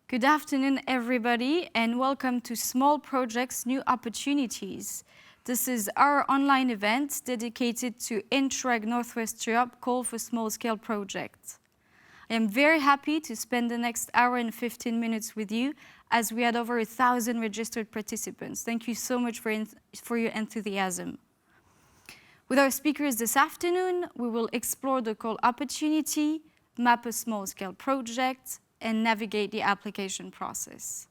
Good afternoon, everybody, and welcome to Small Projects, New Opportunities. This is our online event dedicated to Interreg North-West Europe Call for Small-Scale Projects. I am very happy to spend the next hour and 15 minutes with you as we had over 1,000 registered participants. Thank you so much for your enthusiasm. With our speakers this afternoon, we will explore the call opportunity, map a small-scale project, and navigate the application process.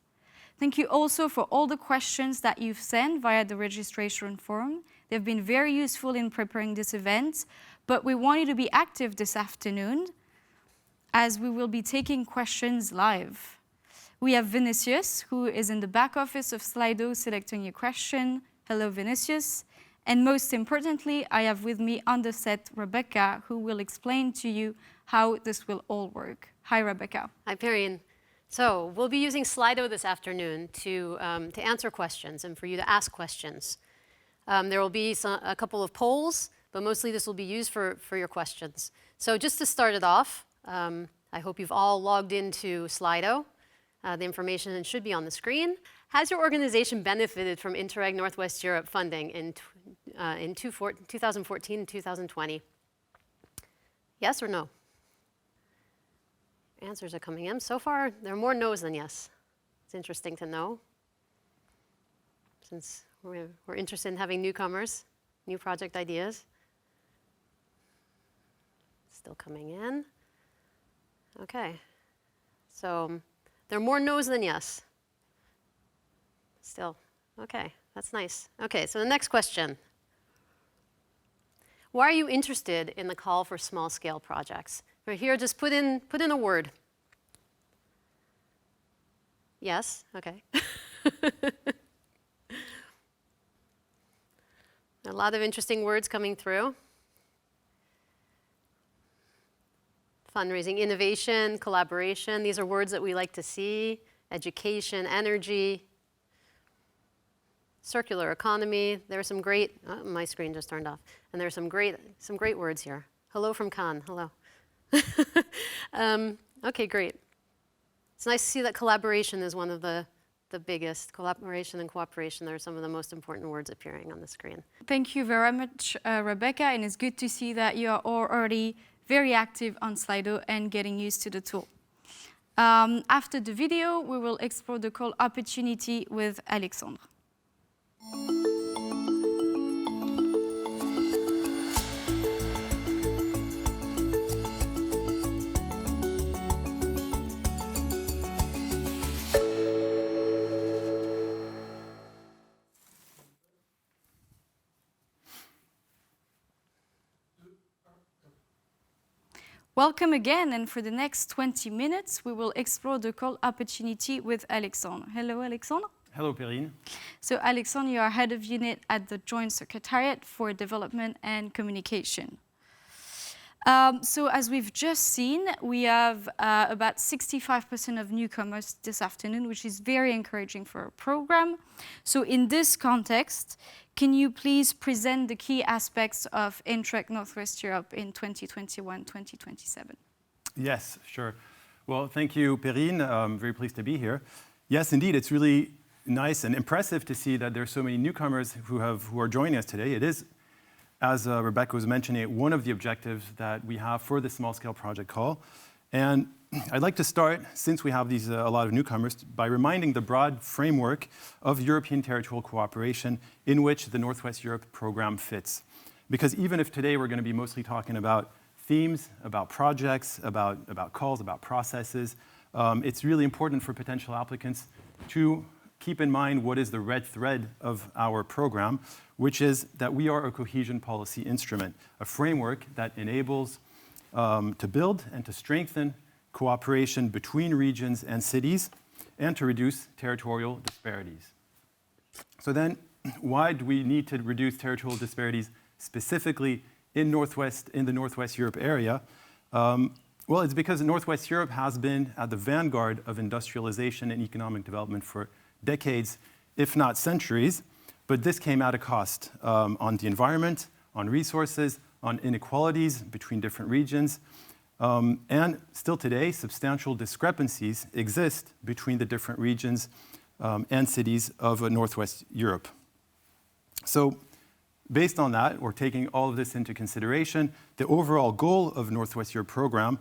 Thank you also for all the questions that you've sent via the registration form. They've been very useful in preparing this event, but we want you to be active this afternoon as we will be taking questions live. We have Vinicius, who is in the back office of Slido selecting your question. Hello, Vinicius. And most importantly, I have with me on the set Rebecca, who will explain to you how this will all work. Hi, Rebecca. Hi, Perrine. So we'll be using Slido this afternoon to answer questions and for you to ask questions. There will be a couple of polls, but mostly this will be used for your questions. So just to start it off, I hope you've all logged into Slido. The information should be on the screen. Has your organization benefited from Interreg North-West Europe funding in 2014 and 2020? Yes or no? Answers are coming in. So far, there are more no's than yes. It's interesting to know, since we're interested in having newcomers, new project ideas. Still coming in. Okay. So there are more no's than yes. Still. Okay, that's nice. Okay, so the next question. Why are you interested in the call for small-scale projects? Right here, just put in a word. Yes, okay. A lot of interesting words coming through. Fundraising, innovation, collaboration. These are words that we like to see. Education, energy, circular economy. There are some great, my screen just turned off. And there are some great words here. Hello from Cannes, hello. Okay, great. It's nice to see that collaboration is one of the biggest. Collaboration and cooperation are some of the most important words appearing on the screen. Thank you very much, Rebecca, and it's good to see that you are already very active on Slido and getting used to the tool. After the video, we will explore the call opportunity with Alexandre. Welcome again, and for the next 20 minutes, we will explore the call opportunity with Alexandre. Hello, Alexandre. Hello, Perrine. So, Alexandre, you are head of unit at the Joint Secretariat for Development and Communication. So, as we've just seen, we have about 65% of newcomers this afternoon, which is very encouraging for our program. So, in this context, can you please present the key aspects of Interreg North-West Europe in 2021-2027? Yes, sure. Well, thank you, Perrine. I'm very pleased to be here. Yes, indeed, it's really nice and impressive to see that there are so many newcomers who are joining us today. It is, as Rebecca was mentioning, one of the objectives that we have for the small-scale project call. And I'd like to start, since we have a lot of newcomers, by reminding the broad framework of European territorial cooperation in which the Northwest Europe program fits. Because even if today we're going to be mostly talking about themes, about projects, about calls, about processes, it's really important for potential applicants to keep in mind what is the red thread of our program, which is that we are a cohesion policy instrument, a framework that enables to build and to strengthen cooperation between regions and cities, and to reduce territorial disparities. So then, why do we need to reduce territorial disparities specifically in the Northwest Europe area? Well, it's because Northwest Europe has been at the vanguard of industrialization and economic development for decades, if not centuries, but this came at a cost on the environment, on resources, on inequalities between different regions. And still today, substantial discrepancies exist between the different regions and cities of Northwest Europe. So based on that, or taking all of this into consideration, the overall goal of Northwest Europe program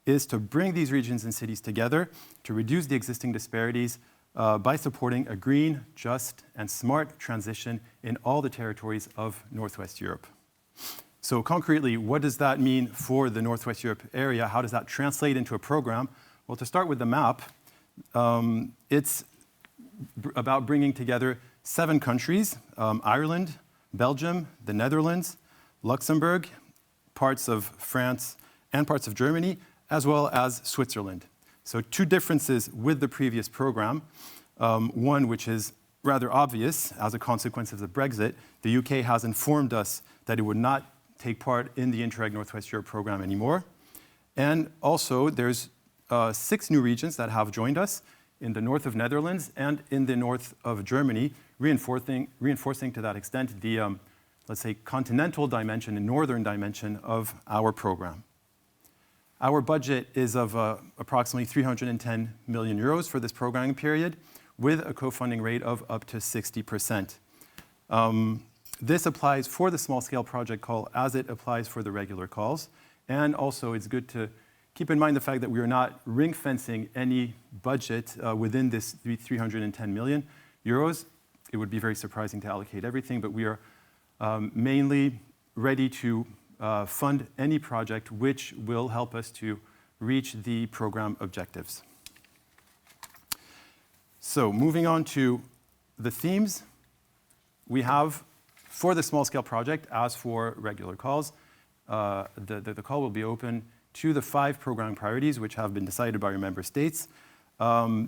is to bring these regions and cities together to reduce the existing disparities by supporting a green, just, and smart transition in all the territories of Northwest Europe. So concretely, what does that mean for the Northwest Europe area? How does that translate into a program? Well, to start with the map, it's about bringing together 7 countries, Ireland, Belgium, the Netherlands, Luxembourg, parts of France, and parts of Germany, as well as Switzerland. So 2 differences with the previous program. One, which is rather obvious as a consequence of the Brexit. The UK has informed us that it would not take part in the Interreg North-West Europe program anymore. And also, there's 6 new regions that have joined us in the north of Netherlands and in the north of Germany, reinforcing to that extent the, let's say, continental dimension and northern dimension of our program. Our budget is of approximately 310 million euros for this programming period, with a co-funding rate of up to 60%. This applies for the small-scale project call as it applies for the regular calls. And also, it's good to keep in mind the fact that we are not ring-fencing any budget within this 310 million euros. It would be very surprising to allocate everything, but we are mainly ready to fund any project which will help us to reach the program objectives. So moving on to the themes, we have, for the small-scale project, as for regular calls, the call will be open to the 5 programming priorities which have been decided by your member states.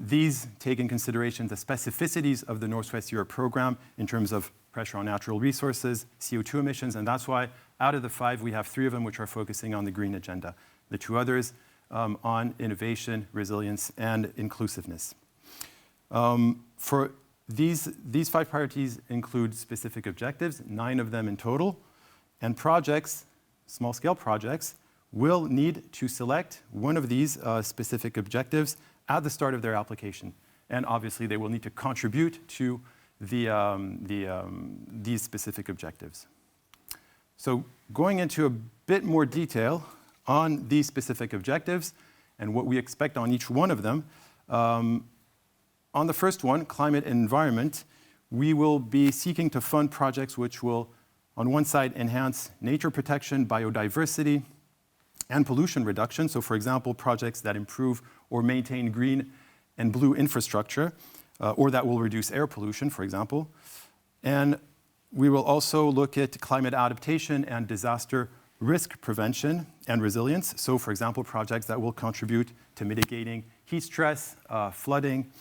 These take in consideration the specificities of the Northwest Europe program in terms of pressure on natural resources, CO2 emissions, and that's why out of the 5, we have 3 of them which are focusing on the green agenda. The 2 others on innovation, resilience, and inclusiveness. For these 5 priorities include specific objectives, 9 of them in total, and projects, small-scale projects, will need to select one of these specific objectives at the start of their application. And obviously, they will need to contribute to these specific objectives. So going into a bit more detail on these specific objectives and what we expect on each one of them, on the first one, climate and environment, we will be seeking to fund projects which will, on one side, enhance nature protection, biodiversity, and pollution reduction. So, for example, projects that improve or maintain green and blue infrastructure, or that will reduce air pollution, for example. And we will also look at climate adaptation and disaster risk prevention and resilience. So, for example, projects that will contribute to mitigating heat stress, flooding,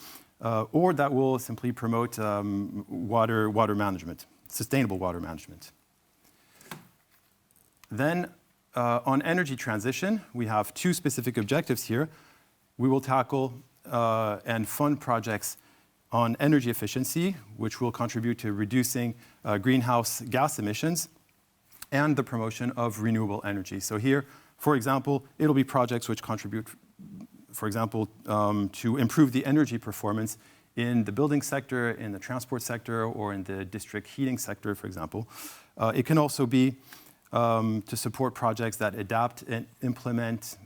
or that will simply promote water management, sustainable water management. Then, on energy transition, we have 2 specific objectives here. We will tackle and fund projects on energy efficiency, which will contribute to reducing greenhouse gas emissions and the promotion of renewable energy. So here, for example, it'll be projects which contribute, for example, to improve the energy performance in the building sector, in the transport sector, or in the district heating sector, for example. It can also be to support projects that adapt and implement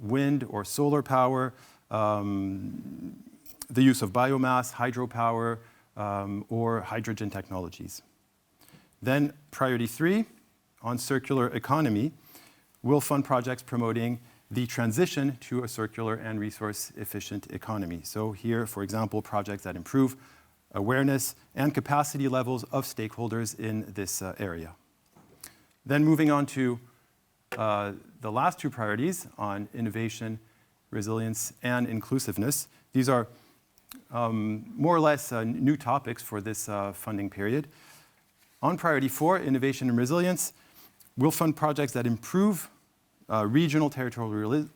wind or solar power, the use of biomass, hydropower, or hydrogen technologies. Then priority 3, on circular economy, will fund projects promoting the transition to a circular and resource-efficient economy. So here, for example, projects that improve awareness and capacity levels of stakeholders in this area. Then moving on to the last 2 priorities on innovation, resilience, and inclusiveness. These are more or less new topics for this funding period. On priority 4, innovation and resilience, we'll fund projects that improve regional territorial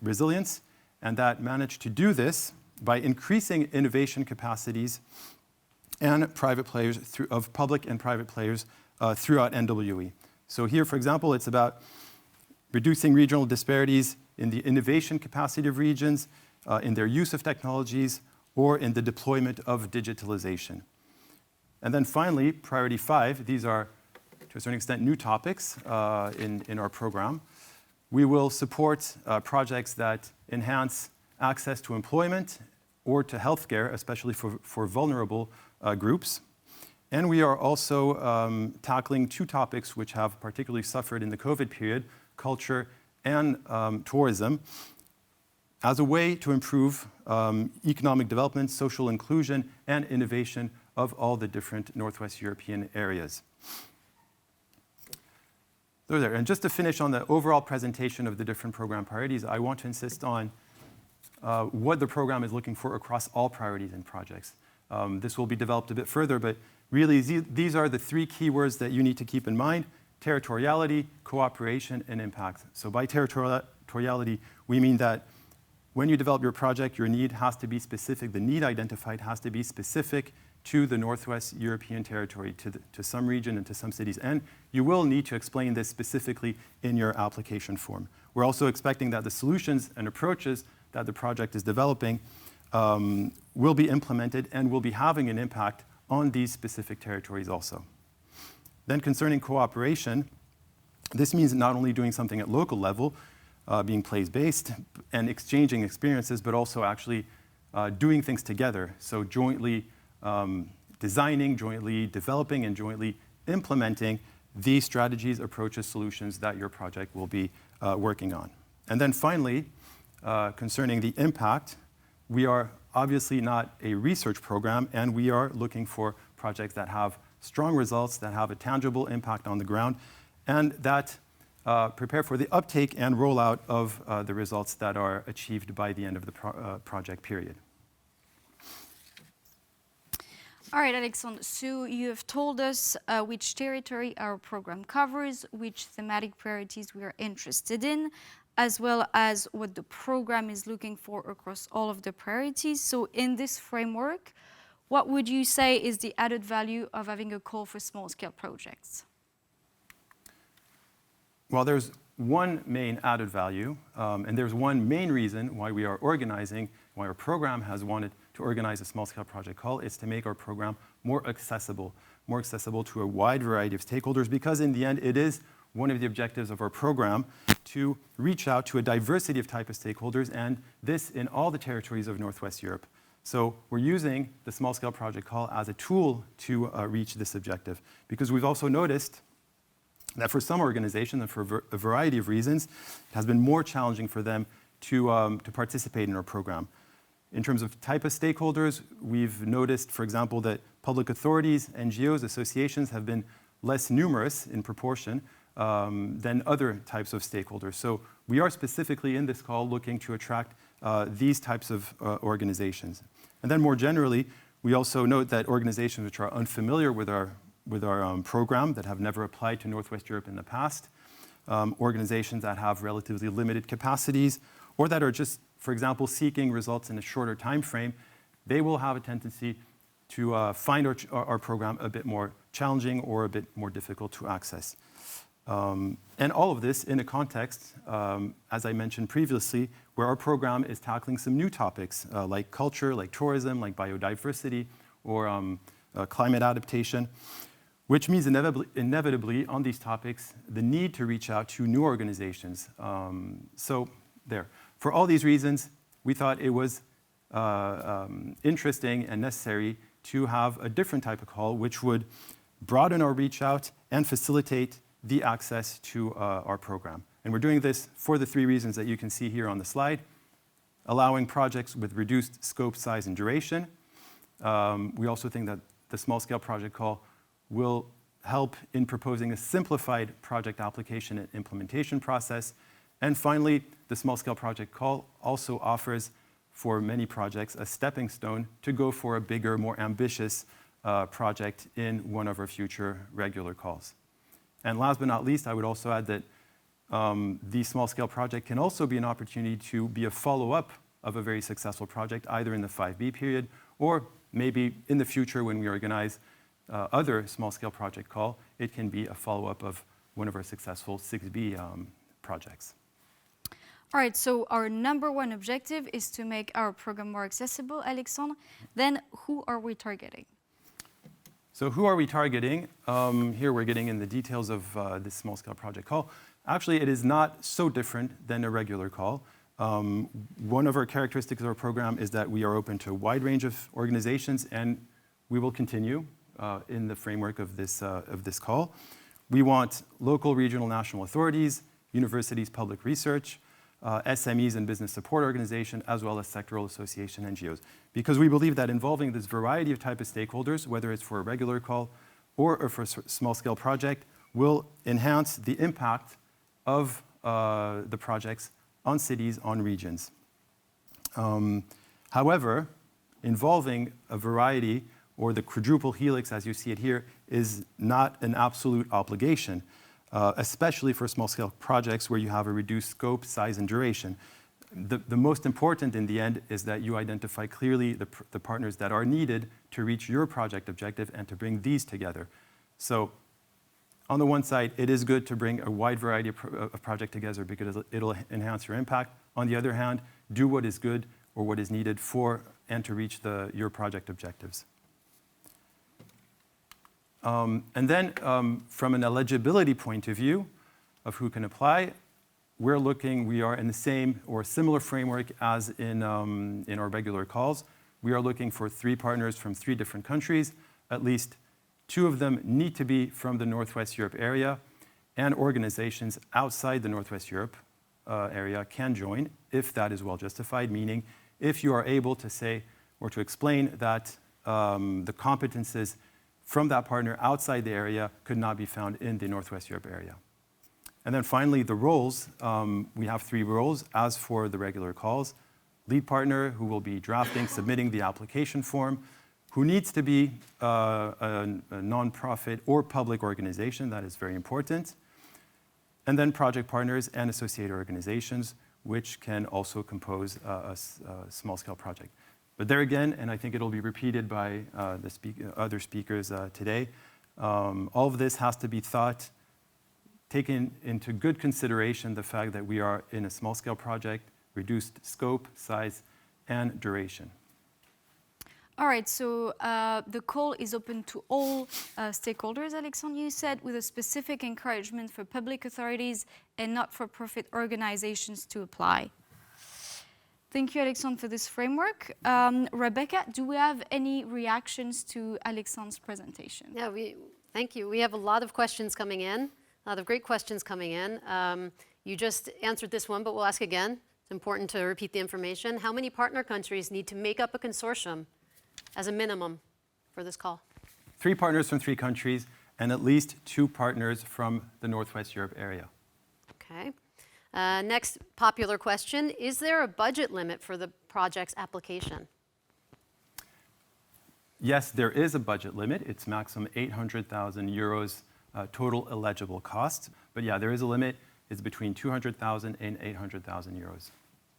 resilience, and that manage to do this by increasing innovation capacities and private players of public and private players throughout NWE. So here, for example, it's about reducing regional disparities in the innovation capacity of regions, in their use of technologies, or in the deployment of digitalization. And then finally, priority 5, these are to a certain extent new topics in our program. We will support projects that enhance access to employment or to healthcare, especially for vulnerable groups. And we are also tackling 2 topics which have particularly suffered in the COVID period, culture and tourism, as a way to improve economic development, social inclusion, and innovation of all the different Northwest European areas. There. And just to finish on the overall presentation of the different program priorities, I want to insist on what the program is looking for across all priorities and projects. This will be developed a bit further, but really these are the 3 keywords that you need to keep in mind: territoriality, cooperation, and impact. So by territoriality, we mean that when you develop your project, your need has to be specific. The need identified has to be specific to the Northwest European territory, to some region and to some cities. And you will need to explain this specifically in your application form. We're also expecting that the solutions and approaches that the project is developing will be implemented and will be having an impact on these specific territories also. Then concerning cooperation, this means not only doing something at local level, being place-based and exchanging experiences, but also actually doing things together. So jointly designing, jointly developing, and jointly implementing these strategies, approaches, solutions that your project will be working on. And then finally, concerning the impact, we are obviously not a research program, and we are looking for projects that have strong results, that have a tangible impact on the ground, and that prepare for the uptake and rollout of the results that are achieved by the end of the project period. All right, Alexandre, so you have told us which territory our program covers, which thematic priorities we are interested in, as well as what the program is looking for across all of the priorities. So in this framework, what would you say is the added value of having a call for small-scale projects? Well, there's one main added value, and there's one main reason why we are organizing, why our program has wanted to organize a small-scale project call, is to make our program more accessible to a wide variety of stakeholders, because in the end, it is one of the objectives of our program to reach out to a diversity of type of stakeholders, and this in all the territories of Northwest Europe. So we're using the small-scale project call as a tool to reach this objective, because we've also noticed that for some organizations, and for a variety of reasons, it has been more challenging for them to participate in our program. In terms of type of stakeholders, we've noticed, for example, that public authorities, NGOs, associations have been less numerous in proportion than other types of stakeholders. So we are specifically in this call looking to attract these types of organizations. And then more generally, we also note that organizations which are unfamiliar with our program, that have never applied to Northwest Europe in the past, organizations that have relatively limited capacities, or that are just, for example, seeking results in a shorter time frame, they will have a tendency to find our program a bit more challenging or a bit more difficult to access. And all of this in a context, as I mentioned previously, where our program is tackling some new topics like culture, like tourism, like biodiversity, or climate adaptation, which means inevitably on these topics, the need to reach out to new organizations. So there. For all these reasons, we thought it was interesting and necessary to have a different type of call, which would broaden our reach out and facilitate the access to our program. And we're doing this for the 3 reasons that you can see here on the slide: allowing projects with reduced scope, size, and duration. We also think that the small-scale project call will help in proposing a simplified project application and implementation process. And finally, the small-scale project call also offers, for many projects, a stepping stone to go for a bigger, more ambitious project in one of our future regular calls. And last but not least, I would also add that the small-scale project can also be an opportunity to be a follow-up of a very successful project, either in the 5B period or maybe in the future when we organize other small-scale project call, it can be a follow-up of one of our successful 6B projects. All right, so our number one objective is to make our program more accessible, Alexandre. Then who are we targeting? So who are we targeting? Here we're getting in the details of this small-scale project call. Actually, it is not so different than a regular call. One of our characteristics of our program is that we are open to a wide range of organizations, and we will continue in the framework of this call. We want local, regional, national authorities, universities, public research, SMEs and business support organizations, as well as sectoral association NGOs. Because we believe that involving this variety of type of stakeholders, whether it's for a regular call or for a small-scale project, will enhance the impact of the projects on cities, on regions. However, involving a variety, or the quadruple helix as you see it here, is not an absolute obligation, especially for small-scale projects where you have a reduced scope, size, and duration. The most important in the end is that you identify clearly the partners that are needed to reach your project objective and to bring these together. So on the one side, it is good to bring a wide variety of projects together because it'll enhance your impact. On the other hand, do what is good or what is needed for and to reach your project objectives. And then from an eligibility point of view of who can apply, we are in the same or similar framework as in our regular calls. We are looking for 3 partners from 3 different countries. At least 2 of them need to be from the Northwest Europe area, and organizations outside the Northwest Europe area can join if that is well justified, meaning if you are able to say or to explain that the competences from that partner outside the area could not be found in the Northwest Europe area. And then finally, the roles. We have 3 roles as for the regular calls. Lead partner, who will be drafting, submitting the application form, who needs to be a nonprofit or public organization. That is very important. And then project partners and associated organizations, which can also compose a small-scale project. But there again, and I think it'll be repeated by other speakers today, all of this has to be taken into good consideration the fact that we are in a small-scale project, reduced scope, size, and duration. All right, so the call is open to all stakeholders, Alexandre, you said, with a specific encouragement for public authorities and not-for-profit organizations to apply. Thank you, Alexandre, for this framework. Rebecca, do we have any reactions to Alexandre's presentation? Yeah, thank you. We have a lot of questions coming in, a lot of great questions coming in. You just answered this one, but we'll ask again. It's important to repeat the information. How many partner countries need to make up a consortium as a minimum for this call? 3 partners from 3 countries and at least 2 partners from the Northwest Europe area. Okay. Next popular question, is there a budget limit for the project's application? Yes, there is a budget limit. It's maximum 800,000 euros total eligible cost. But yeah, there is a limit. It's between 200,000 and 800,000 euros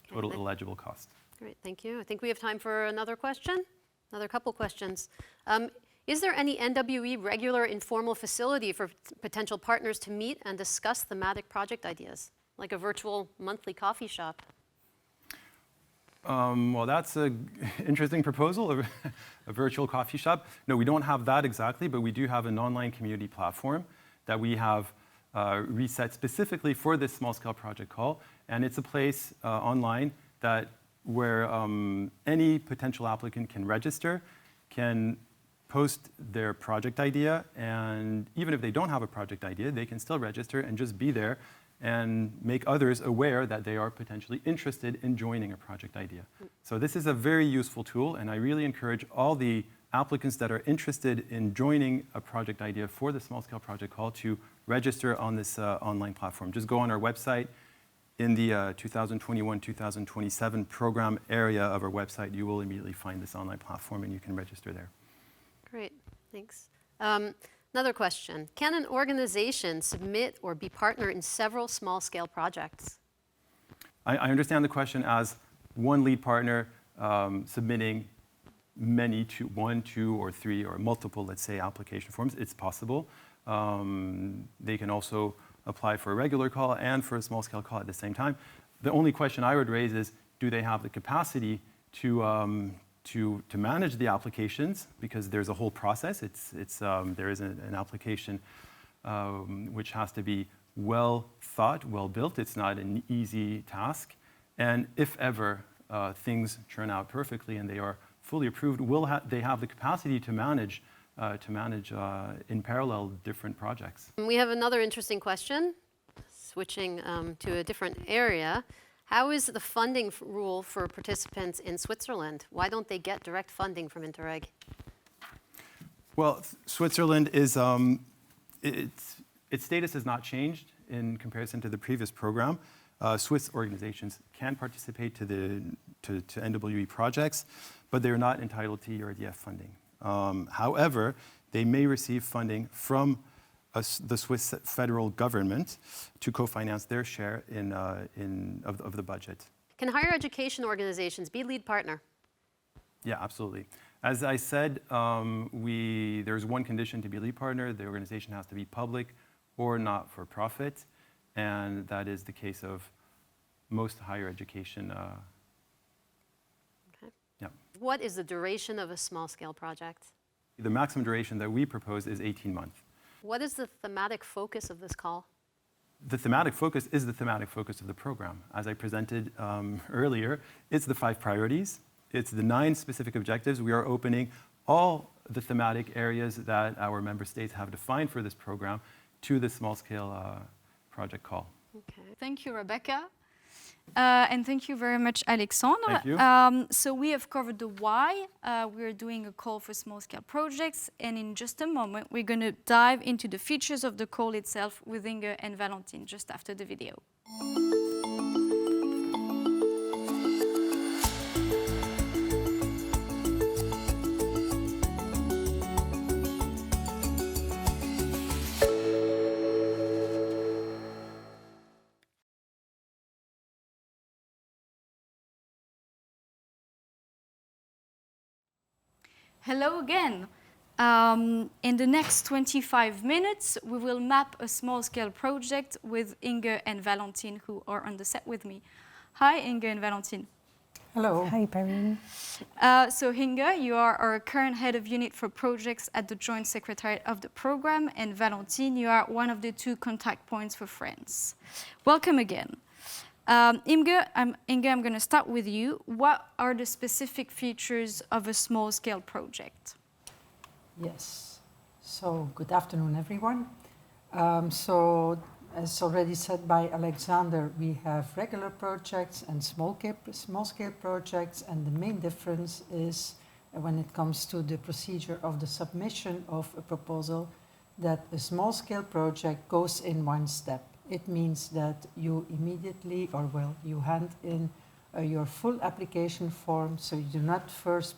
total eligible cost. Great, thank you. I think we have time for another question, another couple questions. Is there any NWE regular informal facility for potential partners to meet and discuss thematic project ideas, like a virtual monthly coffee shop? Well, that's an interesting proposal, a virtual coffee shop. No, we don't have that exactly, but we do have an online community platform that we have reset specifically for this small-scale project call. And it's a place online where any potential applicant can register, can post their project idea, and even if they don't have a project idea, they can still register and just be there and make others aware that they are potentially interested in joining a project idea. So this is a very useful tool, and I really encourage all the applicants that are interested in joining a project idea for the small-scale project call to register on this online platform. Just go on our website. In the 2021-2027 program area of our website, you will immediately find this online platform, and you can register there. Great, thanks. Another question. Can an organization submit or be partner in several small-scale projects? I understand the question as one lead partner submitting many, 1, 2, or 3, or multiple, let's say, application forms. It's possible. They can also apply for a regular call and for a small-scale call at the same time. the only question I would raise is, do they have the capacity to manage the applications? Because there's a whole process. There is an application which has to be well thought, well built. It's not an easy task. And if ever things turn out perfectly and they are fully approved, they have the capacity to manage in parallel different projects? We have another interesting question, switching to a different area. How is the funding rule for participants in Switzerland? Why don't they get direct funding from Interreg? Well, Switzerland is, its status has not changed in comparison to the previous program. Swiss organizations can participate to NWE projects, but they're not entitled to ERDF funding. However, they may receive funding from the Swiss federal government to co-finance their share of the budget. Can higher education organizations be lead partner? Yeah, absolutely. As I said, there's one condition to be lead partner. The organization has to be public or not for profit, and that is the case of most higher education. Okay. Yeah. What is the duration of a small-scale project? The maximum duration that we propose is 18 months. What is the thematic focus of this call? The thematic focus is the thematic focus of the program. As I presented earlier, it's the 5 priorities. It's the 9 specific objectives. We are opening all the thematic areas that our member states have defined for this program to the small-scale project call. Okay. Thank you, Rebecca. And thank you very much, Alexandre. Thank you. So we have covered the why. We're doing a call for small-scale projects, and in just a moment, we're going to dive into the features of the call itself with Inge and Valentine just after the video. Hello again. In the next 25 minutes, we will map a small-scale project with Inge and Valentine, who are on the set with me. Hi, Inge and Valentine. Hello. Hi, Perrine. So Inge, you are our current head of unit for projects at the Joint Secretariat of the program, and Valentine, you are one of the 2 contact points for France. Welcome again. Inge, I'm going to start with you. What are the specific features of a small-scale project? Yes. So, good afternoon, everyone. So, as already said by Alexander, we have regular projects and small-scale projects, and the main difference is when it comes to the procedure of the submission of a proposal, that a small-scale project goes in one step. It means that you immediately, you hand in your full application form, so you do not first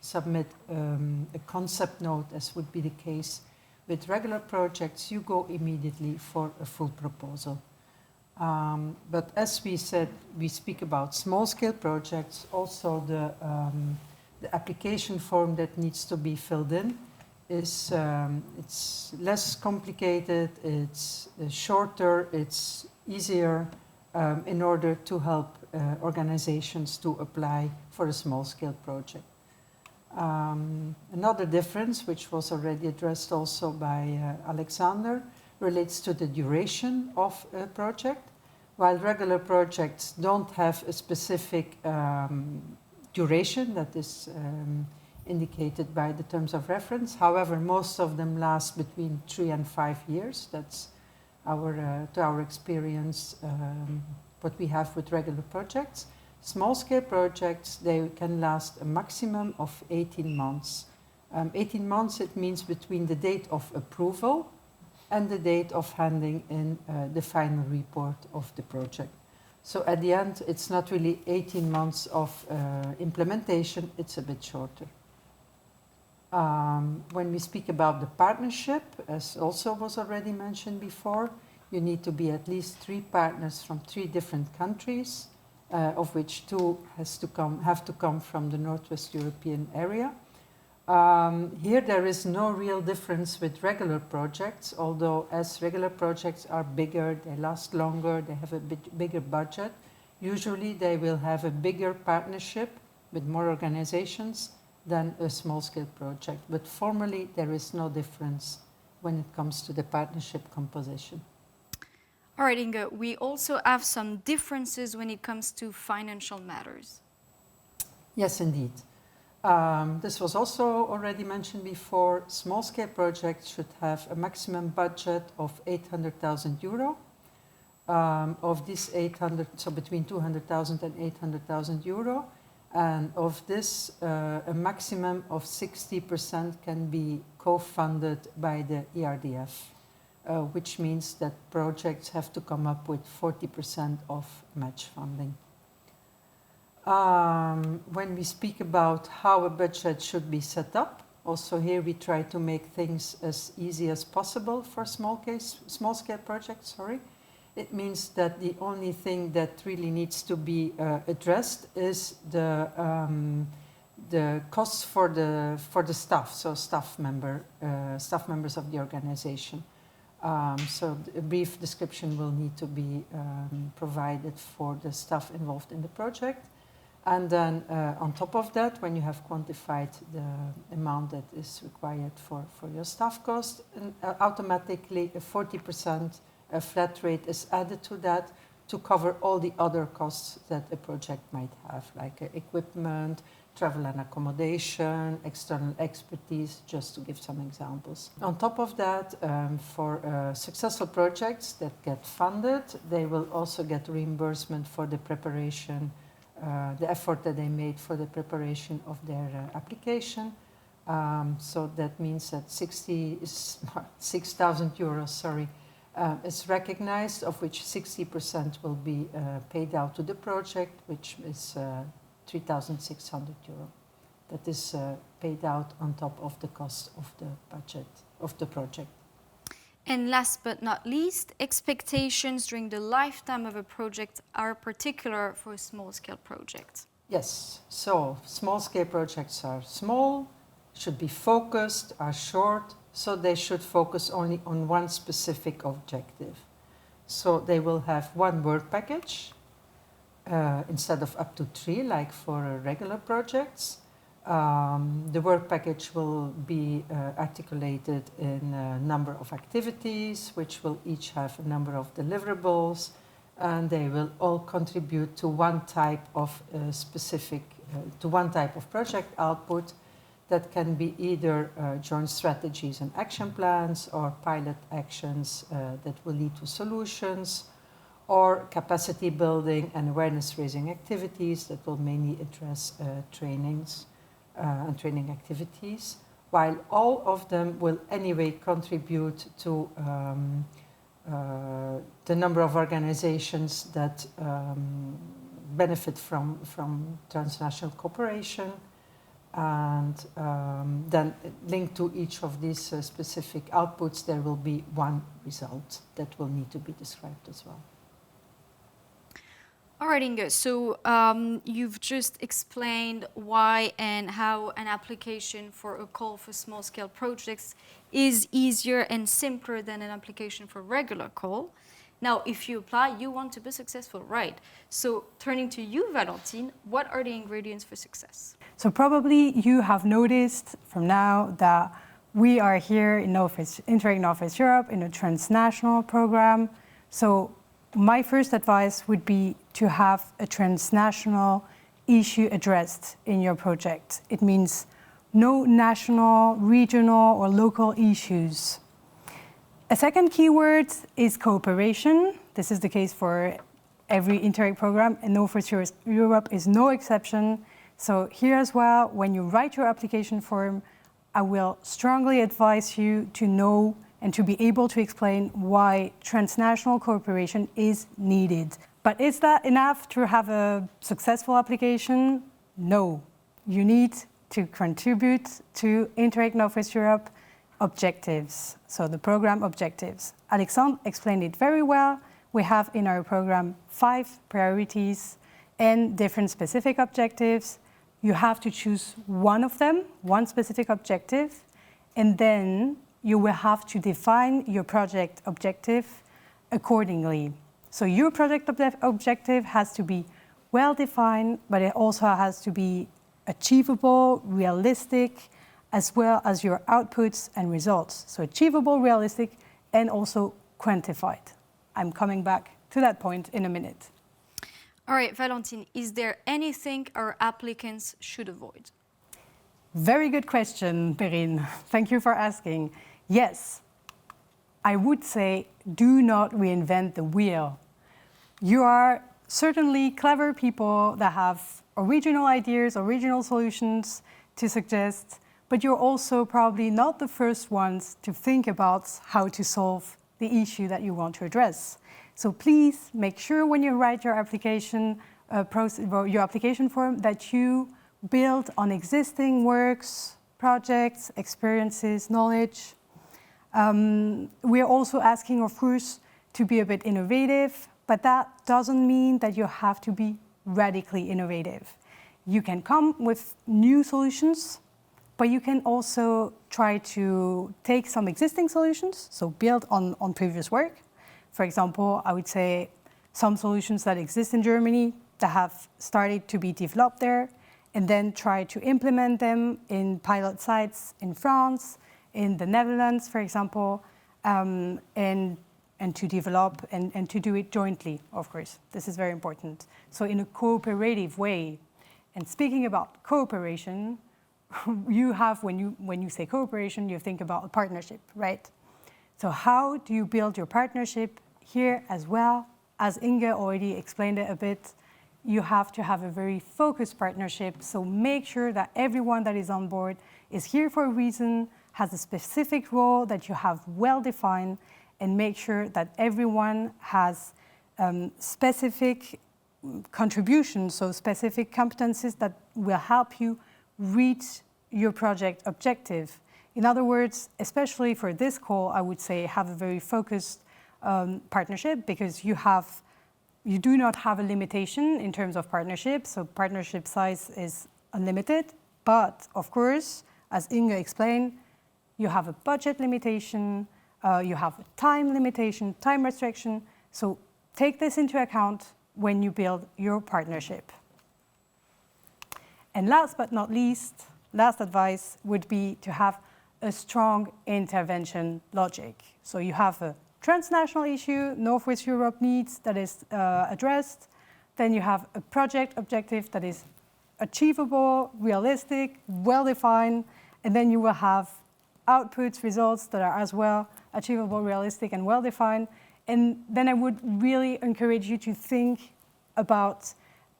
submit a concept note, as would be the case with regular projects. You go immediately for a full proposal. But as we said, we speak about small-scale projects. Also, the application form that needs to be filled in is it's less complicated, it's shorter, it's easier in order to help organizations to apply for a small-scale project. Another difference, which was already addressed also by Alexander, relates to the duration of a project. While regular projects don't have a specific duration that is indicated by the terms of reference. However, most of them last between 3 and 5 years. That's to our experience, what we have with regular projects. Small-scale projects, they can last a maximum of 18 months. 18 months, it means between the date of approval and the date of handing in the final report of the project. So at the end, it's not really 18 months of implementation, it's a bit shorter. When we speak about the partnership, as also was already mentioned before, you need to be at least 3 partners from 3 different countries, of which 2 have to come from the Northwest European area. Here there is no real difference with regular projects, although as regular projects are bigger, they last longer, they have a bit bigger budget. Usually they will have a bigger partnership with more organizations than a small-scale project, but formally there is no difference when it comes to the partnership composition. All right, Inge, we also have some differences when it comes to financial matters. Yes, indeed. This was also already mentioned before. Small-scale projects should have a maximum budget of 800,000 euro. Of this 800, so between 200,000 and 800,000 euro. And of this, a maximum of 60% can be co-funded by the ERDF, which means that projects have to come up with 40% of match funding. When we speak about how a budget should be set up, also here we try to make things as easy as possible for small-scale projects. It means that the only thing that really needs to be addressed is the costs for the staff, so staff members of the organization. So a brief description will need to be provided for the staff involved in the project. And then on top of that, when you have quantified the amount that is required for your staff cost, automatically a 40% flat rate is added to that to cover all the other costs that a project might have, like equipment, travel and accommodation, external expertise, just to give some examples. On top of that, for successful projects that get funded, they will also get reimbursement for the preparation, the effort that they made for the preparation of their application. So that means that 6,000 euros, is recognized, of which 60% will be paid out to the project, which is 3,600 euro. That is paid out on top of the cost of the budget of the project. And last but not least, expectations during the lifetime of a project are particular for a small-scale project. Yes, so small-scale projects are small, should be focused, are short, so they should focus only on one specific objective. So they will have one work package instead of up to 3, like for regular projects. The work package will be articulated in a number of activities, which will each have a number of deliverables, and they will all contribute to one type of project output. That can be either joint strategies and action plans, or pilot actions that will lead to solutions, or capacity building and awareness raising activities that will mainly address trainings and training activities, while all of them will anyway contribute to the number of organizations that benefit from transnational cooperation. And then linked to each of these specific outputs, there will be one result that will need to be described as well. All right, Inge, so you've just explained why and how an application for a call for small-scale projects is easier and simpler than an application for regular call. Now, if you apply, you want to be successful, right? So turning to you, Valentine, what are the ingredients for success? So probably you have noticed from now that we are here in Interreg North-West Europe in a transnational program. So my first advice would be to have a transnational issue addressed in your project. It means no national, regional, or local issues. A second keyword is cooperation. This is the case for every Interreg program, and North-West Europe is no exception. So here as well, when you write your application form, I will strongly advise you to know and to be able to explain why transnational cooperation is needed. But is that enough to have a successful application? No. You need to contribute to Interreg North-West Europe objectives, so the program objectives. Alexandre explained it very well. We have in our program 5 priorities and different specific objectives. You have to choose one of them, one specific objective, and then you will have to define your project objective accordingly. So your project objective has to be well defined, but it also has to be achievable, realistic, as well as your outputs and results. So achievable, realistic, and also quantified. I'm coming back to that point in a minute. All right, Valentine, is there anything our applicants should avoid? Very good question, Perrine. Thank you for asking. Yes, I would say do not reinvent the wheel. You are certainly clever people that have original ideas, original solutions to suggest, but you're also probably not the first ones to think about how to solve the issue that you want to address. So please make sure when you write your application form that you build on existing works, projects, experiences, knowledge. We are also asking, of course, to be a bit innovative, but that doesn't mean that you have to be radically innovative. You can come with new solutions, but you can also try to take some existing solutions, so build on previous work. For example, I would say some solutions that exist in Germany that have started to be developed there, and then try to implement them in pilot sites in France, in the Netherlands, for example, and to develop and to do it jointly, of course. This is very important. So in a cooperative way. And speaking about cooperation, you have, when you say cooperation, you think about a partnership, right? So how do you build your partnership here as well? As Inge already explained it a bit, you have to have a very focused partnership. So make sure that everyone that is on board is here for a reason, has a specific role that you have well defined, and make sure that everyone has specific contributions, so specific competencies that will help you reach your project objective. In other words, especially for this call, I would say have a very focused partnership, because you do not have a limitation in terms of partnership, so partnership size is unlimited. But of course, as Inge explained, you have a budget limitation, you have a time limitation, time restriction. So take this into account when you build your partnership. And last but not least, last advice would be to have a strong intervention logic. So you have a transnational issue, Northwest Europe needs, that is addressed. Then you have a project objective that is achievable, realistic, well-defined, and then you will have outputs, results that are as well achievable, realistic, and well-defined. And then I would really encourage you to think about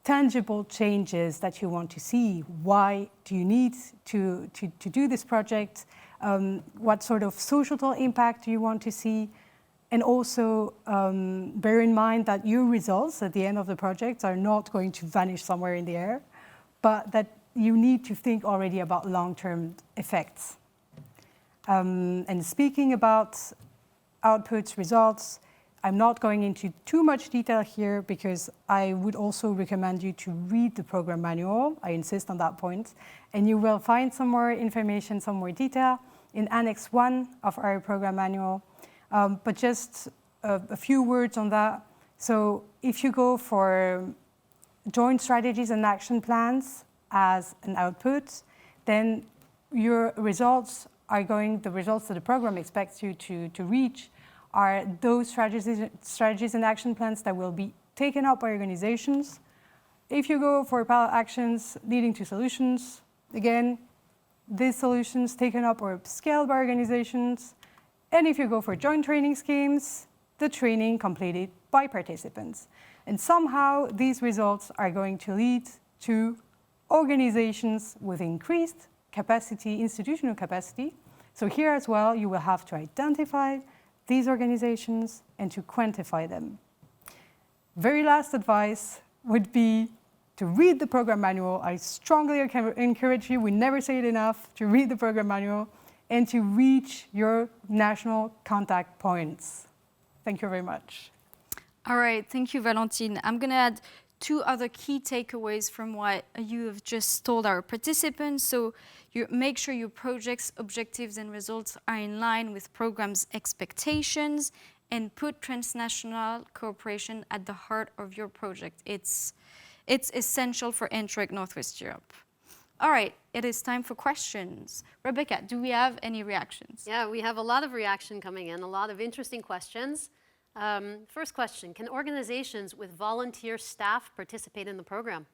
tangible changes that you want to see. Why do you need to do this project? What sort of social impact do you want to see? And also bear in mind that your results at the end of the project are not going to vanish somewhere in the air, but that you need to think already about long-term effects. And speaking about outputs, results, I'm not going into too much detail here because I would also recommend you to read the program manual. I insist on that point. And you will find some more information, some more detail in Annex 1 of our program manual. But just a few words on that. So if you go for joint strategies and action plans as an output, then your results are the results that the program expects you to reach are those strategies and action plans that will be taken up by organizations. If you go for pilot actions leading to solutions, again, these solutions taken up or scaled by organizations. And if you go for joint training schemes, the training completed by participants. And somehow these results are going to lead to organizations with increased capacity, institutional capacity. So here as well, you will have to identify these organizations and to quantify them. Very last advice would be to read the program manual. I strongly encourage you, we never say it enough, to read the program manual and to reach your national contact points. Thank you very much. All right, thank you, Valentine. I'm going to add two other key takeaways from what you have just told our participants. So you make sure your project's objectives and results are in line with program's expectations, and put transnational cooperation at the heart of your project. It's essential for Interreg North-West Europe. All right, it is time for questions. Rebecca, do we have any reactions? Yeah, we have a lot of reaction coming in, a lot of interesting questions. First question, can organizations with volunteer staff participate in the program?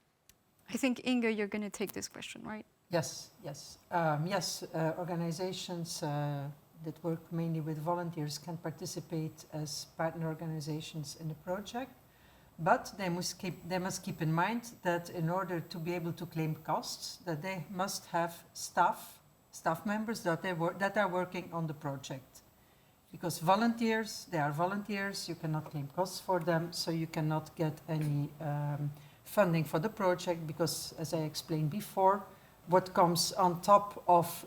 I think, Inge, you're going to take this question, right? Yes, yes. Organizations that work mainly with volunteers can participate as partner organizations in the project, but they must keep in mind that in order to be able to claim costs, that they must have staff members that are working on the project. Because volunteers, they are volunteers, you cannot claim costs for them, so you cannot get any funding for the project, because as I explained before, what comes on top of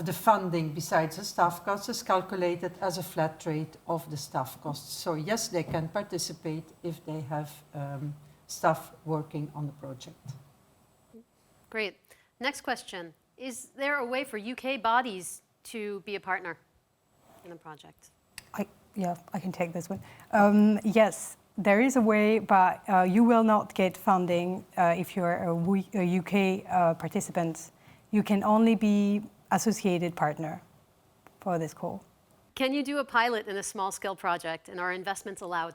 the funding besides the staff costs is calculated as a flat rate of the staff costs. So yes, they can participate if they have staff working on the project. Great. Next question. Is there a way for UK bodies to be a partner in the project? I can take this one. Yes, there is a way, but you will not get funding if you're a UK participant. You can only be associated partner for this call. Can you do a pilot in a small-scale project, and are investments allowed?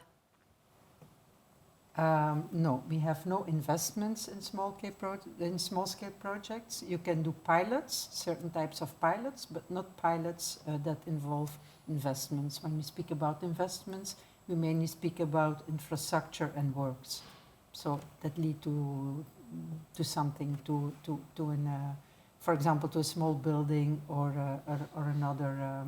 No, we have no investments in small-scale projects. You can do pilots, certain types of pilots, but not pilots that involve investments. When we speak about investments, we mainly speak about infrastructure and works, so that lead to something, for example, to a small building or another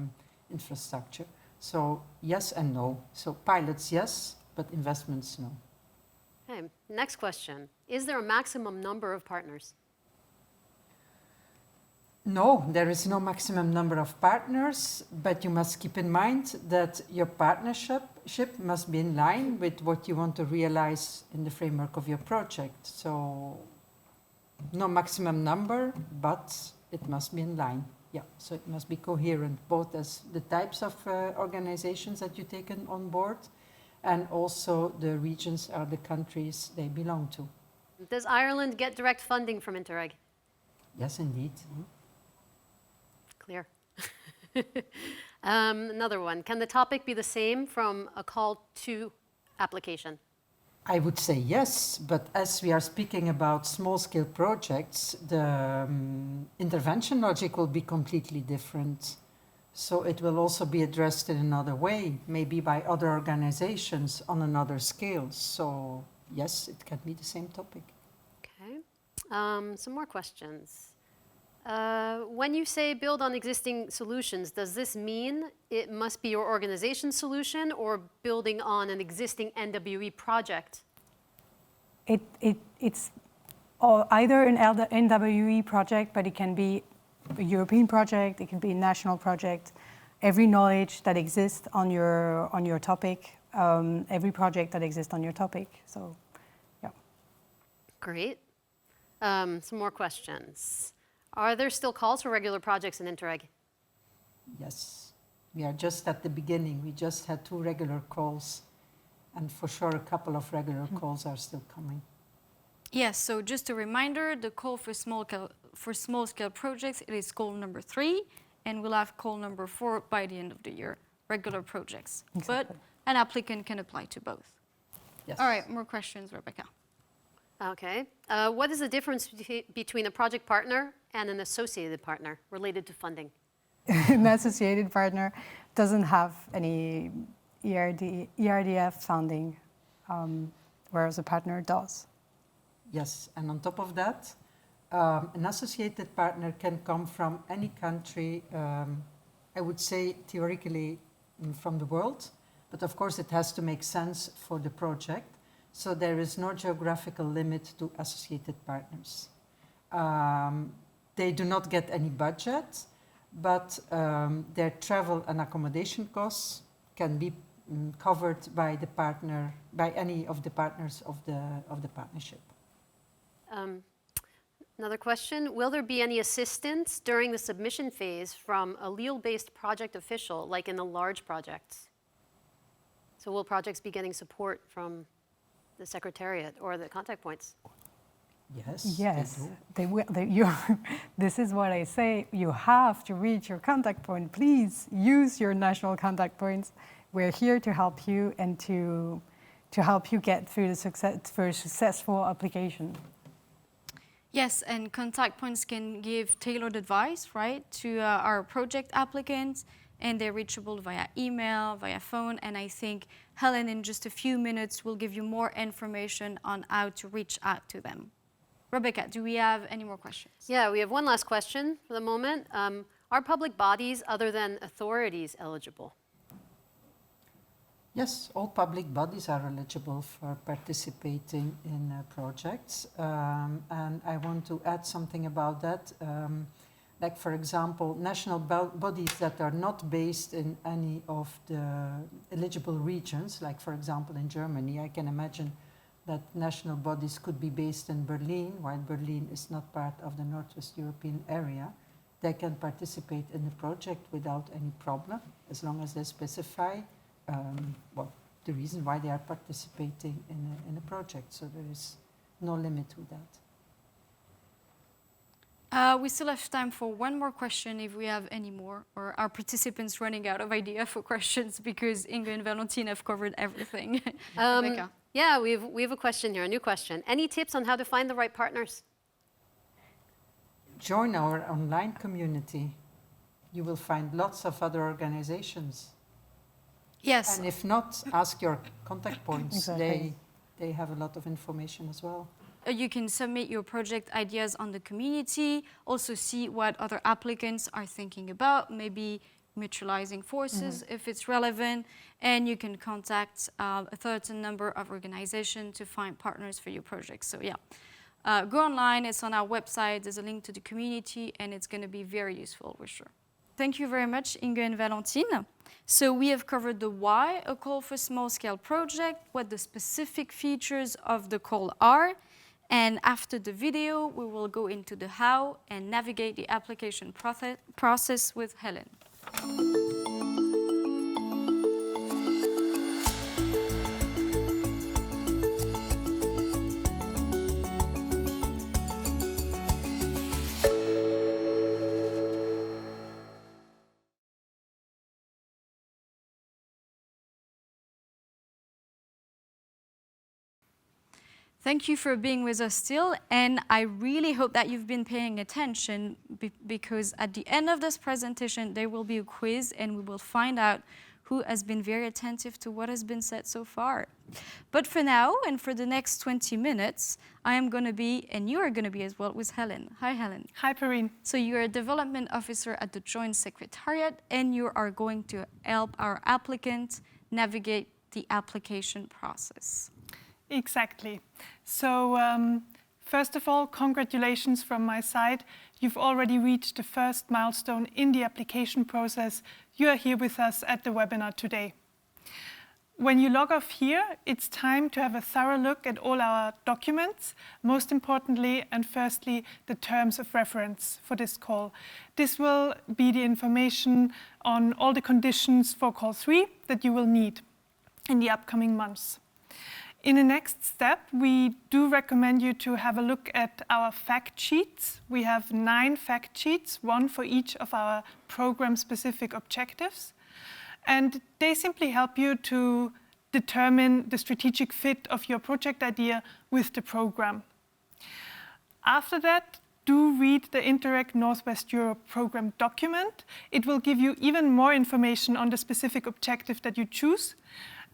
infrastructure. So yes and no. So pilots, yes, but investments, no. Okay, next question. Is there a maximum number of partners? No, there is no maximum number of partners, but you must keep in mind that your partnership must be in line with what you want to realize in the framework of your project. So no maximum number, but it must be in line. Yeah, so it must be coherent, both as the types of organizations that you take on board, and also the regions or the countries they belong to. Does Ireland get direct funding from Interreg? Yes, indeed. Clear. Another one. Can the topic be the same from a call to application? I would say yes, but as we are speaking about small-scale projects, the intervention logic will be completely different. So it will also be addressed in another way, maybe by other organizations on another scale. So yes, it can be the same topic. Okay. Some more questions. When you say build on existing solutions, does this mean it must be your organization's solution or building on an existing NWE project? It's either an NWE project, but it can be a European project, it can be a national project. Every knowledge that exists on your topic, every project that exists on your topic. So, yeah. Great. Some more questions. Are there still calls for regular projects in Interreg? Yes, we are just at the beginning. We just had 2 regular calls, and for sure a couple of regular calls are still coming. Yes, so just a reminder, the call for small-scale projects, it is call number 3, and we'll have call number 4 by the end of the year, regular projects. Exactly. But an applicant can apply to both. Yes. All right, more questions, Rebecca. Okay. What is the difference between a project partner and an associated partner related to funding? An associated partner doesn't have any ERDF funding, whereas a partner does. Yes, and on top of that, an associated partner can come from any country, I would say theoretically from the world, but of course it has to make sense for the project. So there is no geographical limit to associated partners. They do not get any budget, but their travel and accommodation costs can be covered by the partner, by any of the partners of the partnership. Another question, will there be any assistance during the submission phase from a Lille-based project official, like in the large projects? So will projects be getting support from the Secretariat or the contact points? Yes. Yes, They do. this is what I say. You have to reach your contact point. Please use your national contact points. We're here to help you and to help you get through for a successful application. Yes, and contact points can give tailored advice, right, to our project applicants, and they're reachable via email, via phone, and I think Helen in just a few minutes will give you more information on how to reach out to them. Rebecca, do we have any more questions? Yeah, we have one last question for the moment. Are public bodies other than authorities eligible? Yes, all public bodies are eligible for participating in projects. And I want to add something about that. Like, for example, national bodies that are not based in any of the eligible regions, like, for example, in Germany, I can imagine that national bodies could be based in Berlin, while Berlin is not part of the Northwest European area. They can participate in the project without any problem, as long as they specify the reason why they are participating in a project. So there is no limit to that. We still have time for one more question if we have any more, or are participants running out of idea for questions because Inge and Valentine have covered everything? Rebecca. Yeah, we have a question here, a new question. Any tips on how to find the right partners? Join our online community. You will find lots of other organizations. Yes. And if not, ask your contact points. Exactly. They have a lot of information as well. You can submit your project ideas on the community, also see what other applicants are thinking about, maybe mutualizing forces if it's relevant, and you can contact a certain number of organizations to find partners for your project. So yeah, go online, it's on our website, there's a link to the community, and it's going to be very useful, for sure. Thank you very much, Inge and Valentine. So we have covered the why, a call for small-scale project, what the specific features of the call are, and after the video, we will go into the how and navigate the application process with Helen. Thank you for being with us still, and I really hope that you've been paying attention because at the end of this presentation, there will be a quiz and we will find out who has been very attentive to what has been said so far. But for now, and for the next 20 minutes, I am going to be, and you are going to be as well, with Helen. Hi, Helen. Hi, Perrine. So you're a development officer at the Joint Secretariat, and you are going to help our applicant navigate the application process. Exactly. So first of all, congratulations from my side. You've already reached the first milestone in the application process. You are here with us at the webinar today. When you log off here, it's time to have a thorough look at all our documents, most importantly and firstly, the terms of reference for this call. This will be the information on all the conditions for call 3 that you will need in the upcoming months. In the next step, we do recommend you to have a look at our fact sheets. We have 9 fact sheets, one for each of our program-specific objectives. And they simply help you to determine the strategic fit of your project idea with the program. After that, do read the Interreg North-West Europe program document. It will give you even more information on the specific objective that you choose.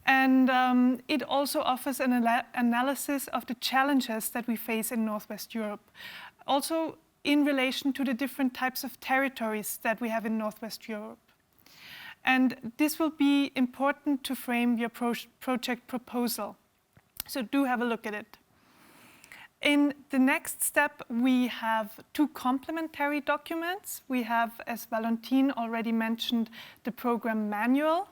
And it also offers an analysis of the challenges that we face in Northwest Europe. Also in relation to the different types of territories that we have in Northwest Europe. And this will be important to frame your project proposal. So do have a look at it. In the next step, we have 2 complementary documents. We have, as Valentine already mentioned, the program manual,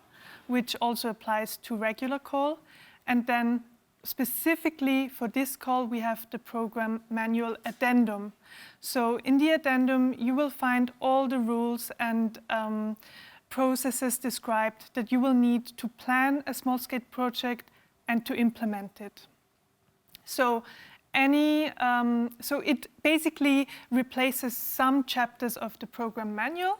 which also applies to regular call, and then specifically for this call, we have the program manual addendum. So in the addendum, you will find all the rules and processes described that you will need to plan a small-scale project and to implement it. So it basically replaces some chapters of the program manual,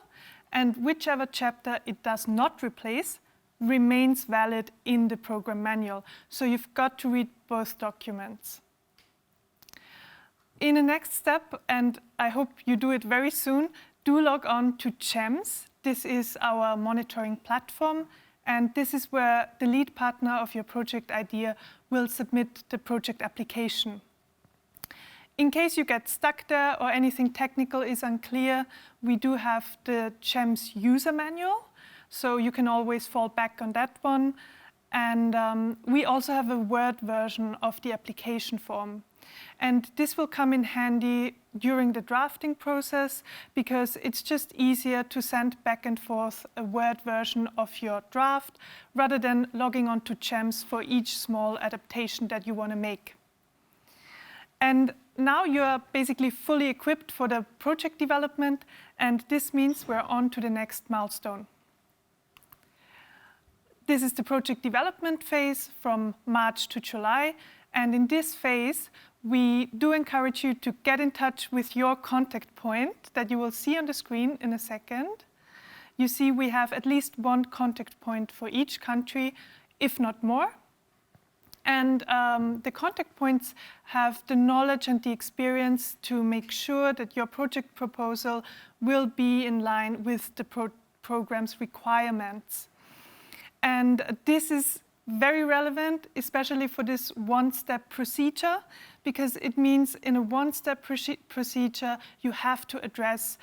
and whichever chapter it does not replace remains valid in the program manual. So you've got to read both documents. In the next step, and I hope you do it very soon, do log on to GEMS. This is our monitoring platform, and this is where the lead partner of your project idea will submit the project application. In case you get stuck there or anything technical is unclear, we do have the GEMS user manual, so you can always fall back on that one. And we also have a Word version of the application form. And this will come in handy during the drafting process because it's just easier to send back and forth a Word version of your draft rather than logging on to GEMS for each small adaptation that you want to make. And now you are basically fully equipped for the project development, and this means we're on to the next milestone. This is the project development phase from March to July, and in this phase, we do encourage you to get in touch with your contact point that you will see on the screen in a second. You see we have at least one contact point for each country, if not more. And the contact points have the knowledge and the experience to make sure that your project proposal will be in line with the program's requirements. And this is very relevant, especially for this one-step procedure, because it means in a one-step procedure, you have to address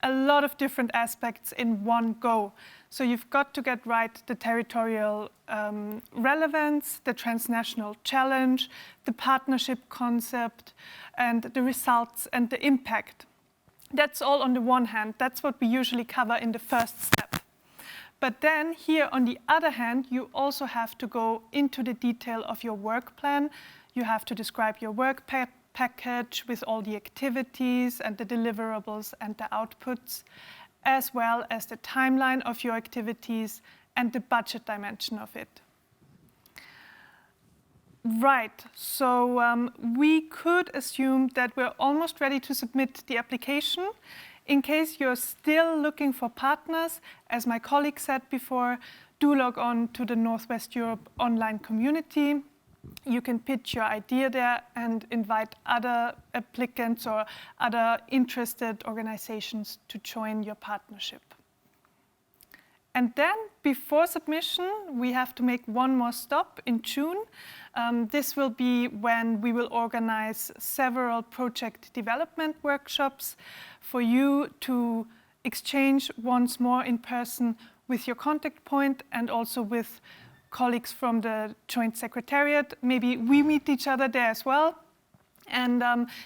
a lot of different aspects in one go. So you've got to get right the territorial relevance, the transnational challenge, the partnership concept, and the results and the impact. That's all on the one hand. That's what we usually cover in the first step. But then here, on the other hand, you also have to go into the detail of your work plan. You have to describe your work package with all the activities and the deliverables and the outputs, as well as the timeline of your activities and the budget dimension of it. Right, so we could assume that we're almost ready to submit the application. In case you're still looking for partners, as my colleague said before, do log on to the Northwest Europe online community. You can pitch your idea there and invite other applicants or other interested organizations to join your partnership. And then, before submission, we have to make one more stop in June. This will be when we will organize several project development workshops for you to exchange once more in person with your contact point and also with colleagues from the Joint Secretariat. Maybe we meet each other there as well. And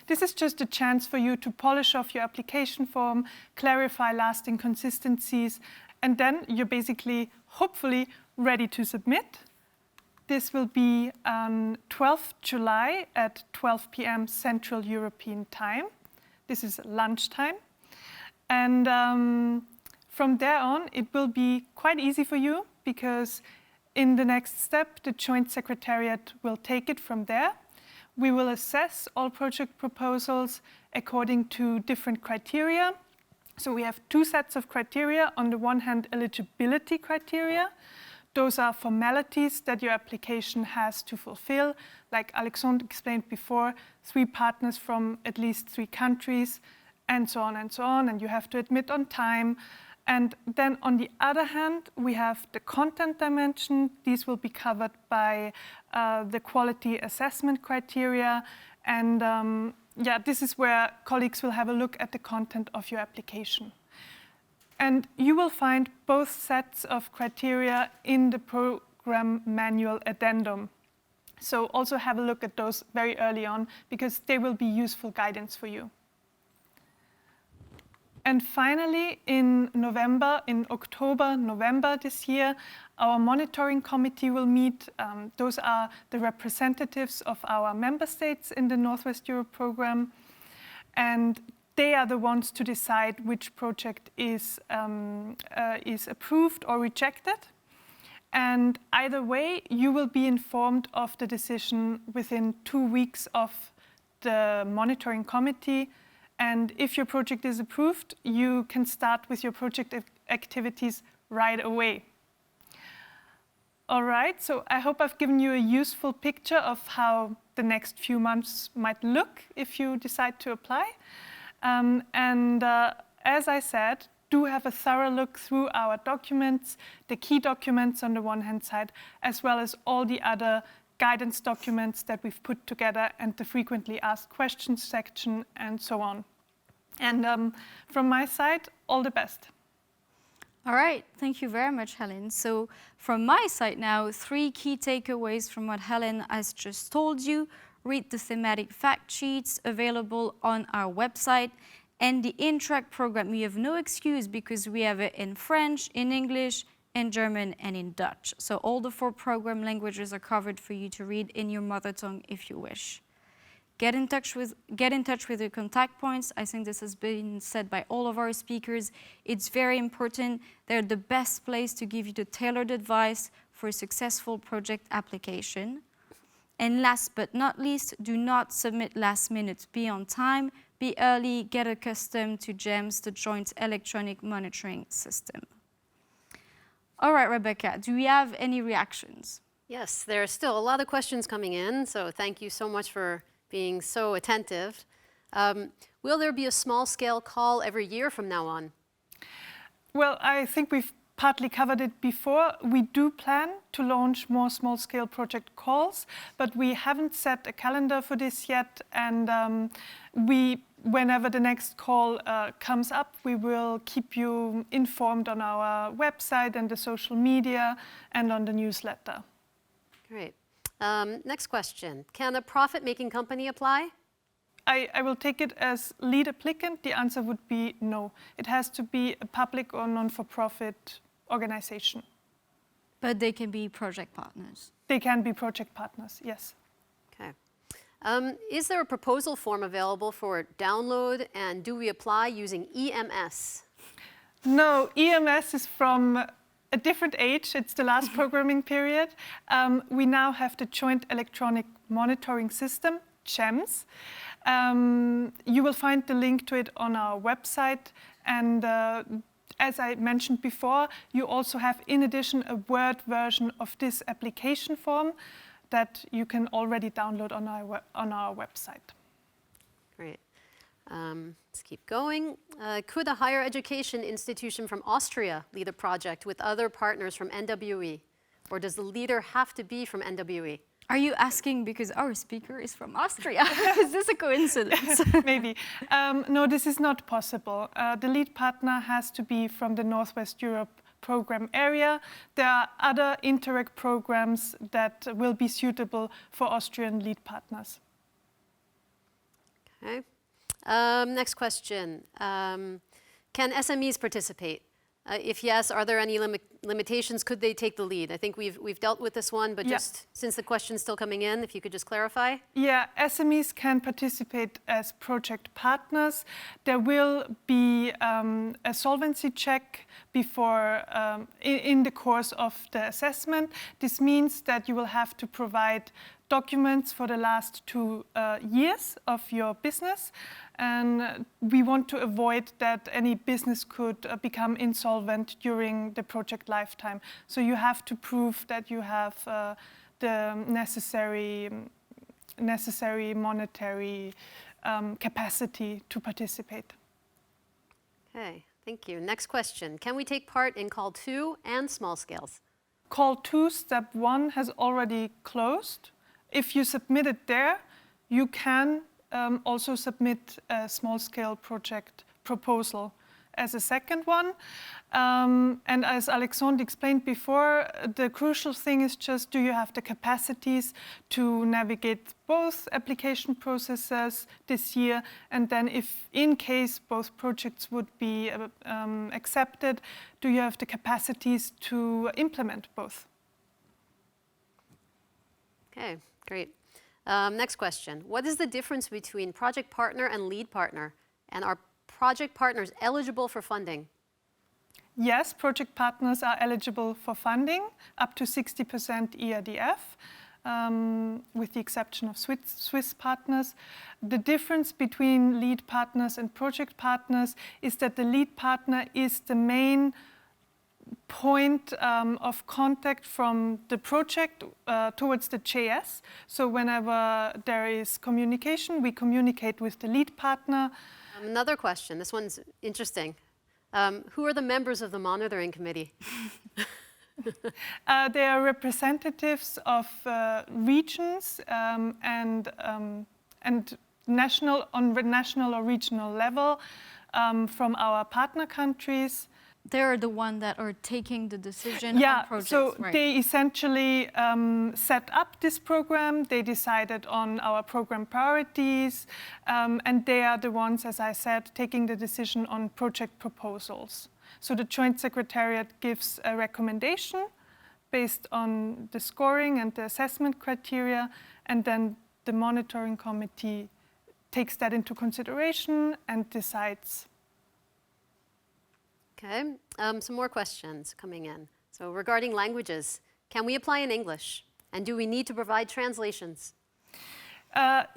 this is just a chance for you to polish off your application form, clarify last inconsistencies, and then you're basically, hopefully, ready to submit. This will be on 12th July at 12 p.m. Central European Time. This is lunchtime. And from there on, it will be quite easy for you because in the next step, the Joint Secretariat will take it from there. We will assess all project proposals according to different criteria. So we have two sets of criteria. On the one hand, eligibility criteria. Those are formalities that your application has to fulfill. Like Alexandre explained before, 3 partners from at least 3 countries, and so on and so on. And you have to admit on time. And then on the other hand, we have the content dimension. These will be covered by the quality assessment criteria. And yeah, this is where colleagues will have a look at the content of your application. And you will find both sets of criteria in the program manual addendum. So also have a look at those very early on because they will be useful guidance for you. And finally, in October, November this year, our monitoring committee will meet. Those are the representatives of our member states in the Northwest Europe program. And they are the ones to decide which project is approved or rejected. And either way, you will be informed of the decision within 2 weeks of the monitoring committee. And if your project is approved, you can start with your project activities right away. All right, so I hope I've given you a useful picture of how the next few months might look if you decide to apply. As I said, do have a thorough look through our documents, the key documents on the one hand side, as well as all the other guidance documents that we've put together and the frequently asked questions section and so on. And from my side, all the best. All right, thank you very much, Helen. So from my side now, 3 key takeaways from what Helen has just told you. Read the thematic fact sheets available on our website. And the Interreg program, you have no excuse because we have it in French, in English, in German, and in Dutch. So all the 4 program languages are covered for you to read in your mother tongue if you wish. Get in touch with your contact points. I think this has been said by all of our speakers. It's very important. They're the best place to give you the tailored advice for a successful project application. And last but not least, do not submit last minute. Be on time, be early, get accustomed to GEMS, the Joint Electronic Monitoring System. All right, Rebecca, do we have any reactions? Yes, there are still a lot of questions coming in, so thank you so much for being so attentive. Will there be a small-scale call every year from now on? Well, I think we've partly covered it before. We do plan to launch more small-scale project calls, but we haven't set a calendar for this yet. And whenever the next call comes up, we will keep you informed on our website and the social media and on the newsletter. Great. Next question. Can a profit-making company apply? I will take it as lead applicant. The answer would be no. It has to be a public or non-for-profit organization. But they can be project partners. They can be project partners, yes. Okay. Is there a proposal form available for download, and do we apply using EMS? No, EMS is from a different age. It's the last programming period. We now have the Joint Electronic Monitoring System, GEMS. You will find the link to it on our website. And as I mentioned before, you also have, in addition, a Word version of this application form that you can already download on our website. Great. Let's keep going. Could a higher education institution from Austria lead a project with other partners from NWE? Or does the leader have to be from NWE? Are you asking because our speaker is from Austria? Is this a coincidence? Maybe. No, this is not possible. The lead partner has to be from the Northwest Europe program area. There are other Interreg programs that will be suitable for Austrian lead partners. Okay. Next question. Can SMEs participate? If yes, are there any limitations? Could they take the lead? I think we've dealt with this one, but just since the question's still coming in, if you could just clarify. Yeah, SMEs can participate as project partners. There will be a solvency check before in the course of the assessment. This means that you will have to provide documents for the last 2 years of your business. And we want to avoid that any business could become insolvent during the project lifetime. So you have to prove that you have the necessary monetary capacity to participate. Okay, thank you. Next question. Can we take part in Call 2 and small scales? Call 2, Step 1 has already closed. If you submit it there, you can also submit a small-scale project proposal as a second one. And as Alexandre explained before, the crucial thing is just, do you have the capacities to navigate both application processes this year? And then if in case both projects would be accepted, do you have the capacities to implement both? Okay, great. Next question. What is the difference between project partner and lead partner? And are project partners eligible for funding? Yes, project partners are eligible for funding, up to 60% ERDF, with the exception of Swiss partners. The difference between lead partners and project partners is that the lead partner is the main point of contact from the project towards the JS. So whenever there is communication, we communicate with the lead partner. Another question, this one's interesting. Who are the members of the monitoring committee? They are representatives of regions and national or regional level from our partner countries. They're the ones that are taking the decision on projects, so right? they essentially set up this program. They decided on our program priorities, and they are the ones, as I said, taking the decision on project proposals. So the Joint Secretariat gives a recommendation based on the scoring and the assessment criteria, and then the monitoring committee takes that into consideration and decides. Okay, some more questions coming in. So regarding languages, can we apply in English? And do we need to provide translations?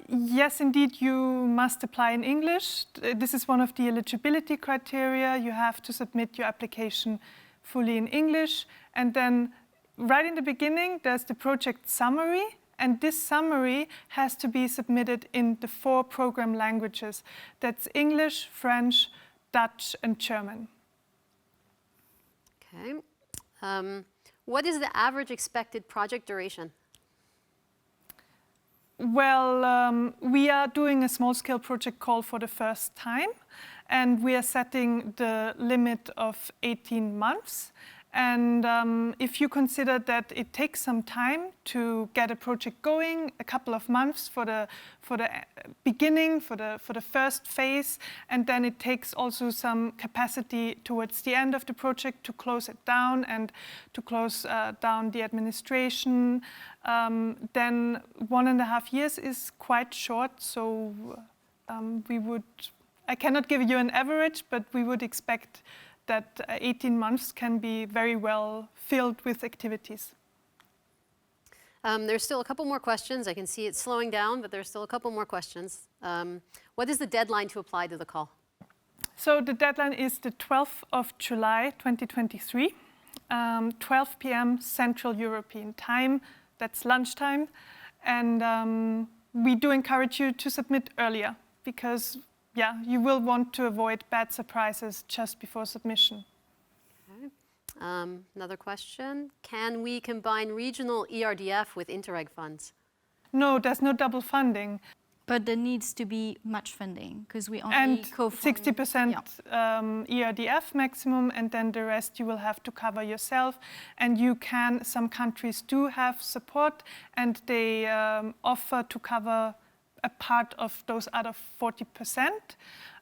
Yes, indeed, you must apply in English. This is one of the eligibility criteria. You have to submit your application fully in English. And then right in the beginning, there's the project summary. And this summary has to be submitted in the 4 program languages. That's English, French, Dutch, and German. Okay. What is the average expected project duration? Well, we are doing a small-scale project call for the first time, and we are setting the limit of 18 months. And if you consider that it takes some time to get a project going, a couple of months for the beginning, for the first phase, and then it takes also some capacity towards the end of the project to close it down and to close down the administration, then 1.5 years is quite short. So I cannot give you an average, but we would expect that 18 months can be very well filled with activities. There's still a couple more questions. I can see it slowing down, but there's still a couple more questions. What is the deadline to apply to the call? So the deadline is the 12th of July, 2023, 12 p.m. Central European Time. That's lunchtime. And we do encourage you to submit earlier because you will want to avoid bad surprises just before submission. Okay. Another question. Can we combine regional ERDF with Interreg funds? No, there's no double funding. But there needs to be much funding because we only And co-fund 60% ERDF maximum, and then the rest you will have to cover yourself. And some countries do have support, and they offer to cover a part of those other 40%.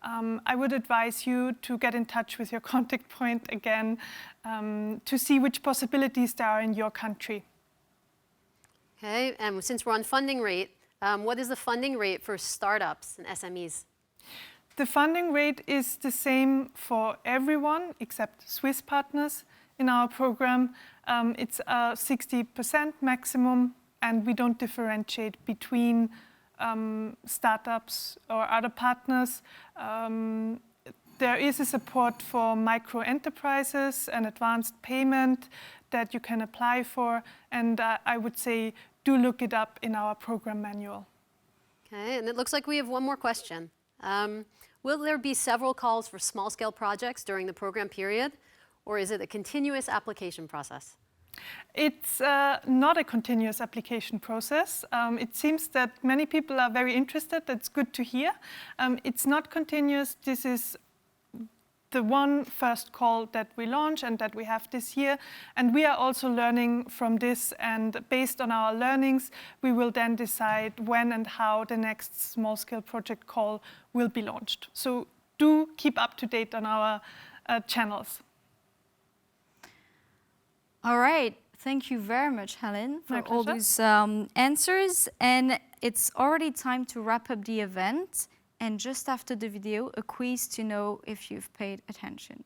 I would advise you to get in touch with your contact point again to see which possibilities there are in your country. Okay, and since we're on funding rate, what is the funding rate for startups and SMEs? The funding rate is the same for everyone except Swiss partners in our program. It's 60% maximum, and we don't differentiate between startups or other partners. There is a support for micro enterprises and advanced payment that you can apply for, and I would say do look it up in our program manual. Okay, and it looks like we have one more question. Will there be several calls for small-scale projects during the program period, or is it a continuous application process? It's not a continuous application process. It seems that many people are very interested. That's good to hear. It's not continuous. This is the one first call that we launch and that we have this year. And we are also learning from this, and based on our learnings, we will then decide when and how the next small-scale project call will be launched. So do keep up to date on our channels. All right. Thank you very much, Helen, for My all pleasure. these answers. And it's already time to wrap up the event. And just after the video, a quiz to know if you've paid attention.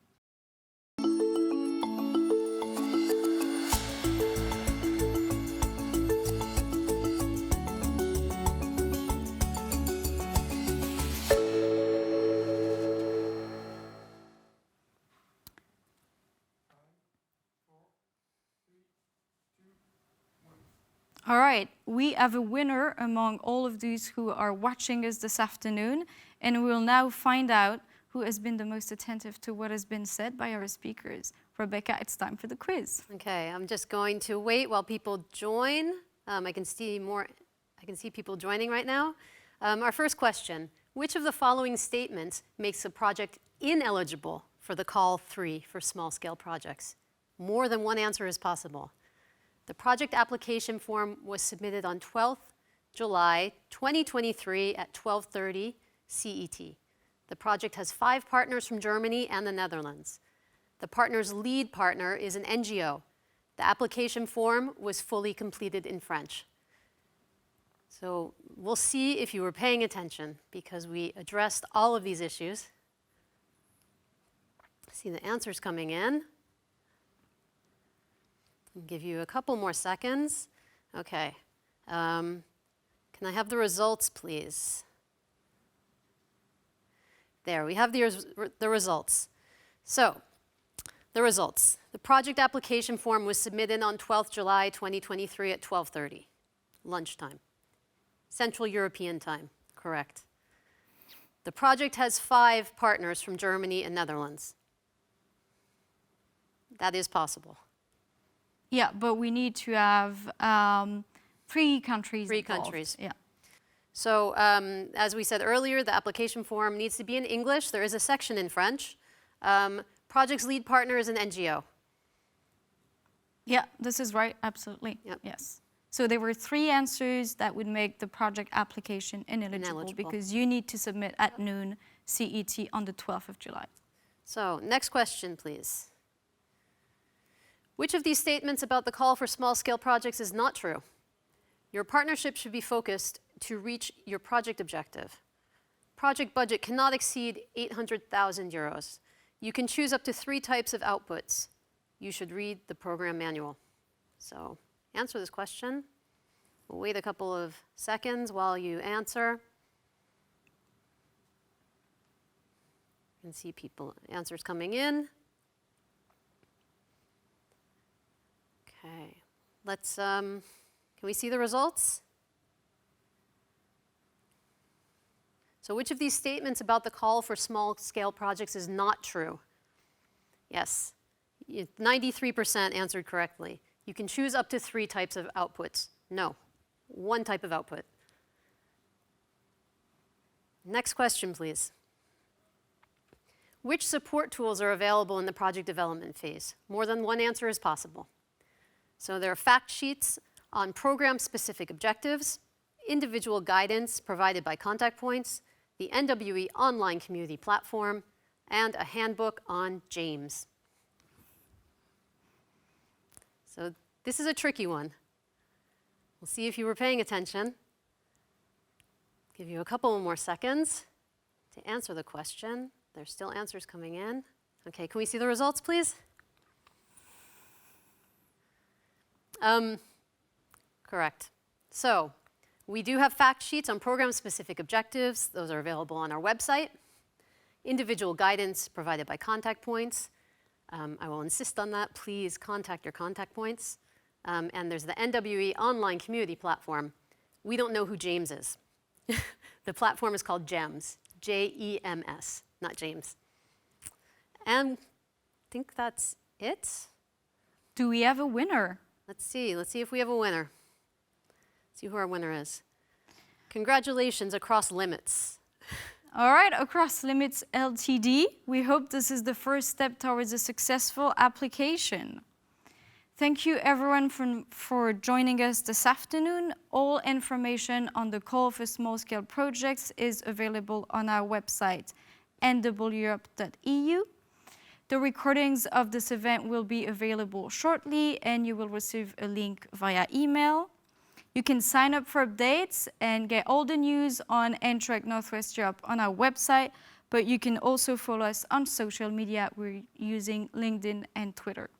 All right, we have a winner among all of those who are watching us this afternoon, and we will now find out who has been the most attentive to what has been said by our speakers. Rebecca, it's time for the quiz. Okay, I'm just going to wait while people join. I can see people joining right now. Our first question, which of the following statements makes a project ineligible for the call 3 for small-scale projects? More than one answer is possible. The project application form was submitted on 12th July 2023 at 12:30 CET. The project has 5 partners from Germany and the Netherlands. The partner's lead partner is an NGO. The application form was fully completed in French. So we'll see if you were paying attention, because we addressed all of these issues. See the answers coming in. I'll give you a couple more seconds. Okay. Can I have the results, please? There, we have the results. So, the results. The project application form was submitted on 12th July 2023 at 12:30, lunchtime. Central European time, correct. The project has 5 partners from Germany and Netherlands. That is possible. Yeah, but we need to have 3 countries 3 involved. countries. Yeah. So, as we said earlier, the application form needs to be in English. There is a section in French. Project's lead partner is an NGO. Yeah, this is right, absolutely. Yep. Yes. So there were 3 answers that would make the project application ineligible because you need to submit at noon CET on the 12th of July. So, next question, please. Which of these statements about the call for small-scale projects is not true? Your partnership should be focused to reach your project objective. Project budget cannot exceed 800,000 euros. You can choose up to 3 types of outputs. You should read the program manual. So, answer this question. We'll wait a couple of seconds while you answer. You can see answers coming in. Okay, let's, can we see the results? So which of these statements about the call for small-scale projects is not true? Yes, 93% answered correctly. You can choose up to 3 types of outputs. No, 1 type of output. Next question, please. Which support tools are available in the project development phase? More than 1 answer is possible. So there are fact sheets on program-specific objectives, individual guidance provided by contact points, the NWE online community platform, and a handbook on James. So this is a tricky one. We'll see if you were paying attention. Give you a couple more seconds to answer the question. There's still answers coming in. Okay, can we see the results, please? Correct. So, we do have fact sheets on program-specific objectives. Those are available on our website. Individual guidance provided by contact points. I will insist on that. Please contact your contact points. And there's the NWE online community platform. We don't know who James is. The platform is called GEMS, J-E-M-S, not James. And I think that's it. Do we have a winner? Let's see if we have a winner. See who our winner is. Congratulations across limits. All right, Across Limits Ltd, we hope this is the first step towards a successful application. Thank you everyone for joining us this afternoon. All information on the call for small-scale projects is available on our website, nweurope.eu. The recordings of this event will be available shortly, and you will receive a link via email. You can sign up for updates and get all the news on Interreg North-West Europe on our website, but you can also follow us on social media. We're using LinkedIn and Twitter.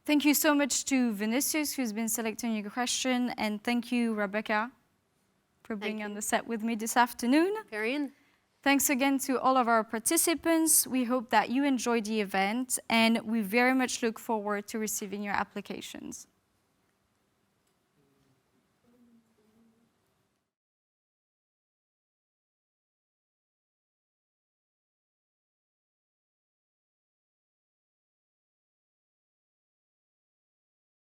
Thank you so much to Vinicius, who's been selecting your question, and thank you, Rebecca, for being on the set with me this afternoon. Perrine? Thanks again to all of our participants. We hope that you enjoyed the event, and we very much look forward to receiving your applications.